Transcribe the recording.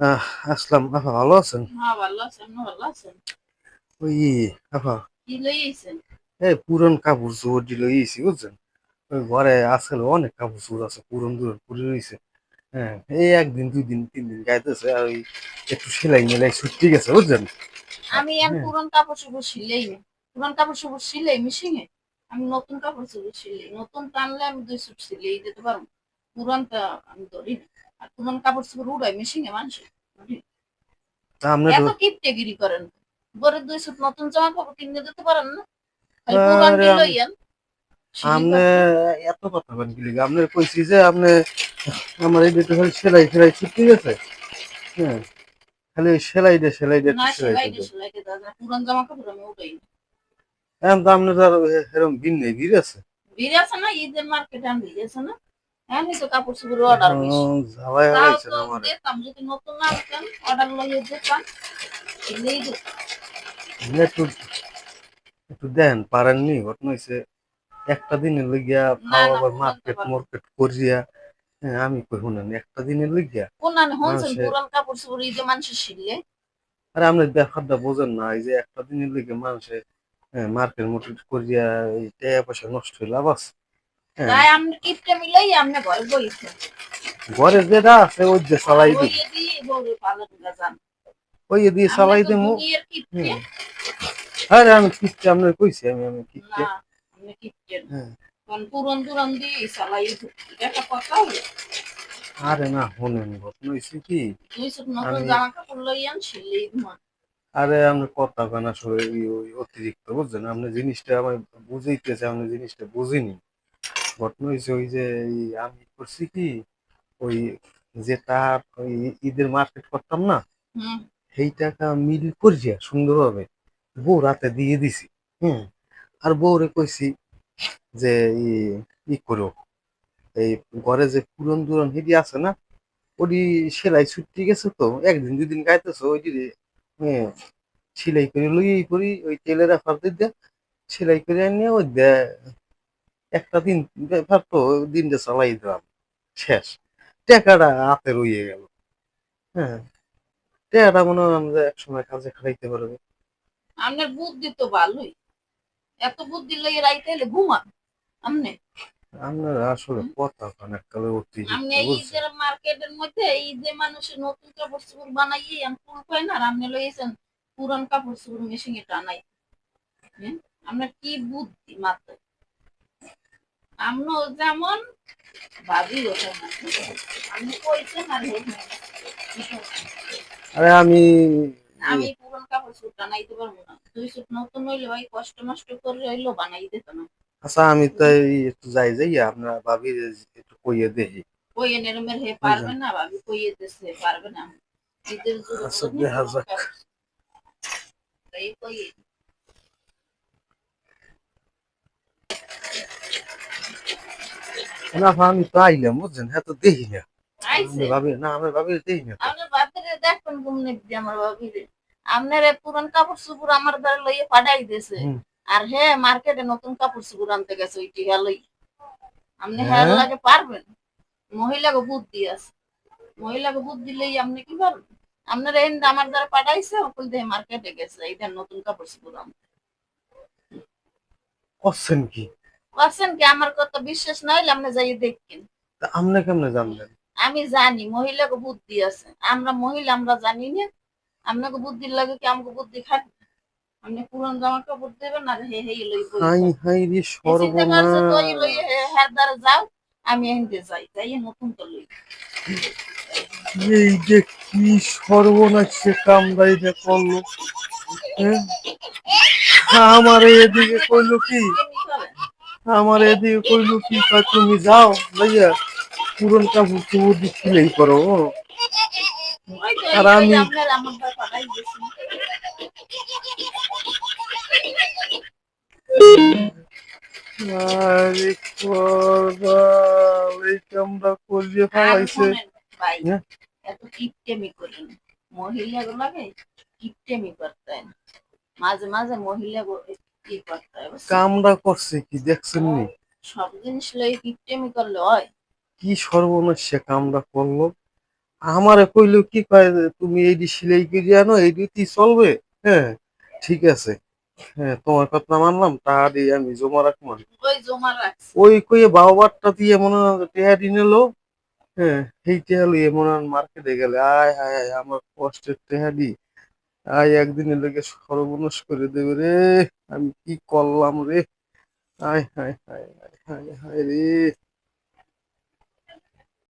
আহ আসলাম, আপা ভালো আছেন? হ্যাঁ, ভালো আছেন, আপনি ভালো আছেন? ওই আপা, কি লইয়েছেন? এই পুরন কাপড় চোপড় দিল ইয়েছি বুঝছেন। ওই ঘরে আসলে অনেক কাপড় চোপড় আছে, পুরন পুরন পরে রয়েছে। হ্যাঁ, এই একদিন 2 দিন 3 দিন গাইতেছে, আর ওই একটু সেলাই মেলাই ছুটি গেছে বুঝছেন। আমি আর হ্যাঁ, পুরন কাপড় চোপড় সিলাই না। পুরন কাপড় চোপড় সিলাই মেশিনে। আমি নতুন কাপড় চোপড় সিলাই, নতুন টানলে আমি 2 সুট সিলাই দিতে পারবো। পুরানটা আমি ধরি না। আর পুরান কাপড় চোপড় উড়াই মেশিনে মানুষের ধরি না। তা আপনার এত কিপটেগিরি করেন, পরে 2 সুট নতুন জামা কাপড় কিনে দিতে পারেন না? খালি পুরান আরে গিয়ে লইয়েন সিলাই আপনি করতে। এত কথা বলেন কি লিগা? আপনার কইছি যে আপনি আমার এই দুটো খালি সেলাই সেলাই ছুটি গেছে। হ্যাঁ, খালি ওই সেলাই দিয়ে একটু না, সেলাইতে দেন। সেলাই দিয়ে দাদা, পুরান জামা কাপড় আমি উঠাই না। এখন তো আপনার তো আর এরকম দিন নেই, ভিড় আছে। ভিড় আছে না, ঈদের মার্কেটে আমি ভিড় আছে না। হ্যাঁ, তো কাপড় চোপড় অর্ডার বেশি। ঝালাই তাও হালাইছেন তো আমারে। দিতাম, যদি নতুন না আনতেন অর্ডার লইয়ে দিতাম, দিলেই দিতাম। একটু একটু দেন, পারেননি? ঘটনা হয়েছে একটা দিনের লইগিয়া না ফাও না, আবার পুরান তো মার্কেট পারবো। মার্কেট করিয়া। হ্যাঁ, আমি কই শুনেন, একটা দিনের লইগিয়া কোন আনে হনছেন মানুষে। পুরান কাপড় চোপড় ঈদে মানুষের শিখলে? আরে আপনি ব্যাপারটা বোঝেন না, এই যে একটা দিনের লইগে মানুষে মার্কেট মার্কেট করিয়া এই টাকা পয়সা নষ্ট হয়ে লাভ আছে? হ্যাঁ, তাই আপনি কিপটা মিলাই আপনি ঘরে বইছেন। ঘরে যেটা আছে ওই যে চালাই দিব। বইয়ে দিয়ে বউরে পালন যান। ওই দিয়ে আপনি চালাই তো দেবো। দুনিয়ার কিপটে। হ্যাঁ, আরে আমি কিচ্ছে আপনার কইছি, আমি কিচ্ছে। না, আপনি কিপটে না। হ্যাঁ, কারণ পুরন টুরন দিয়ে চালাই এটা একটা কথা হলো। আরে না শুনেন, ঘটনা হয়েছে কি, 2 সুট নতুন আমি জামা কাপড় লইয়ান সিলেই ধোয়ান। আরে আপনি কথা কেন আসলে ওই অতিরিক্ত বুঝছেন, আপনি জিনিসটা আমার বুঝাইতেছে, আপনি জিনিসটা বুঝিনি। ঘটনা হয়েছে ওই যে আমি করছি কি, ওই যে তার ওই ঈদের মার্কেট করতাম না, হুম। সেই টাকা মিল করিয়া সুন্দরভাবে বউ রাতে দিয়ে দিছি। হ্যাঁ, আর বউরে কইছি যে ই ই করো, এই ঘরে যে পুরন দুরন হিডি আছে না, ওডি সেলাই ছুটি গেছে তো, একদিন 2 দিন গাইতেছে ওই যে সেলাই করে লই করি ওই তেলের অফার দিয়ে সেলাই করে আনিয়ে ওই একটা দিন ব্যাপার তো, দিনটা চালাই দিলাম, শেষ। টাকাটা হাতে রইয়ে গেল। হ্যাঁ, টাকাটা মনে হয় আমরা একসময় কাজে খাটাইতে পারবে। আপনার বুদ্ধি তো ভালোই। এত বুদ্ধি লইয়ে রাইতে এলে ঘুমান আমনে। আপনার আসলে কথা অনেককালে অতিরিক্ত আমনে বুঝছেন। ঈদের মার্কেটের মধ্যে ঈদে মানুষের নতুন কাপড় চোপড় বানাইয়ে ফুল পায় না, আর আপনি লইয়েছেন পুরান কাপড় চোপড় মেশিনে টানাই। হ্যাঁ, আপনার কি বুদ্ধি মাথায়? আমনও যেমন, ভাবিও তেমন। আপনি কইছেন আর আরে আমি আমি পুরান কাপড় চোপড় টানাইতে পারবো না। 2 সুট নতুন হইলে ভাই কষ্ট মষ্ট করে হইলেও বানাই দিত না। আচ্ছা, আমি তাই একটু যাই আপনার ভাবির একটু কইয়ে দেখি কইয়ে নেরমের হে পারবে বুঝছেন। না, ভাবি কইয়ে দিছে পারবে না। ঈদের জন্য আচ্ছা, বোঝেনি দেখা পুরান যাক। কাপড় তাই কইয়ে না আমি তো আইলাম বুঝছেন, হ্যাঁ তো দেখি না। আমি আইছে। ভাবি না, আমি ভাবি দেখি না তো। আপনার বাপেরে দেখবেন কেমনে দিয়ে আমার ভাবিরে। আপনার পুরান কাপড় চোপড় আমার দ্বারা লইয়ে পাঠাই দিয়েছে। হুম। আর হ্যাঁ, মার্কেটে নতুন কাপড় চোপড় আনতে গেছে ওই টিহা লই। আপনি হ্যাঁ হ্যাঁ, লাগে পারবেন? মহিলাকে বুদ্ধি আছে। মহিলাকে বুদ্ধি লই আপনি কি পারবেন? আপনার এই আমার দ্বারা পাঠাইছে ওকুল দিয়ে মার্কেটে গেছে এইটা নতুন কাপড় চোপড় আনতে। করছেন কি? পারছেন কি? আমার কথা বিশ্বাস না হইলে আপনি যাই দেখেন। তা আপনি কেমনে জানলেন? আমি জানি মহিলাকে বুদ্ধি আছে। আমরা মহিলা আমরা জানি না। আপনাকে বুদ্ধির লাগে কি আমাকে বুদ্ধি খাটবে? আপনি পুরান জামা কাপড় দেবেন আর হে হে লই বই হাই থাক। হাই রে হে চিন্তা করছে তো ওই লই সর্বনাশ! হ্যার দ্বারা যাও, আমি এনতে যাই যাই নতুন তো লই। এই যে কি সর্বনাশ সে কামড়াইটা করলো। হ্যাঁ, আমার এদিকে আপনি তো কইলো কি, কিপটেমি করেন। আমার এদিকে কইলো কি, কয় তুমি যাও ভাইয়া পুরন কাপড় চোপড় দিয়ে সিলাই করো। ওই তো আর এই লই আমি আপনার আমার দ্বারা পাঠাই দিয়েছি। আরে করবাল, এই কামটা করিয়ে আর ফেলাইছে। শোনেন ভাই, হ্যাঁ, এত কিপটেমি করেন। মহিলা গুলাকে কিপটেমি করতে হয় না। মাঝে মাঝে মহিলা কি করতে হয় বুঝছেন? কামটা করছে কি দেখছেন নি? সব জিনিস লই কিপটেমি করলে হয়? কি সর্বনাশ সে কামটা করলো। আমারে কইলো কি কয় যে, তুমি এইডি সিলাই করে আনো এইডিতেই চলবে। হ্যাঁ, ঠিক আছে। হ্যাঁ, তোমার কথা মানলাম, টাকা দিয়ে আমি জমা রাখলাম। ওই জমা রাখছি। ওই কইয়ে বাবারটা দিয়ে মনে হয় টেহা নিল। হ্যাঁ, সেই টেহা লইয়ে মনে হয় মার্কেটে গেলে আয় হায় হায় আমার কষ্টের টেহাডি আয় একদিনের লেগে সর্বনাশ করে দেবে রে। আমি কি করলাম রে। আয় হায় হায় হায় হায় হায় রে।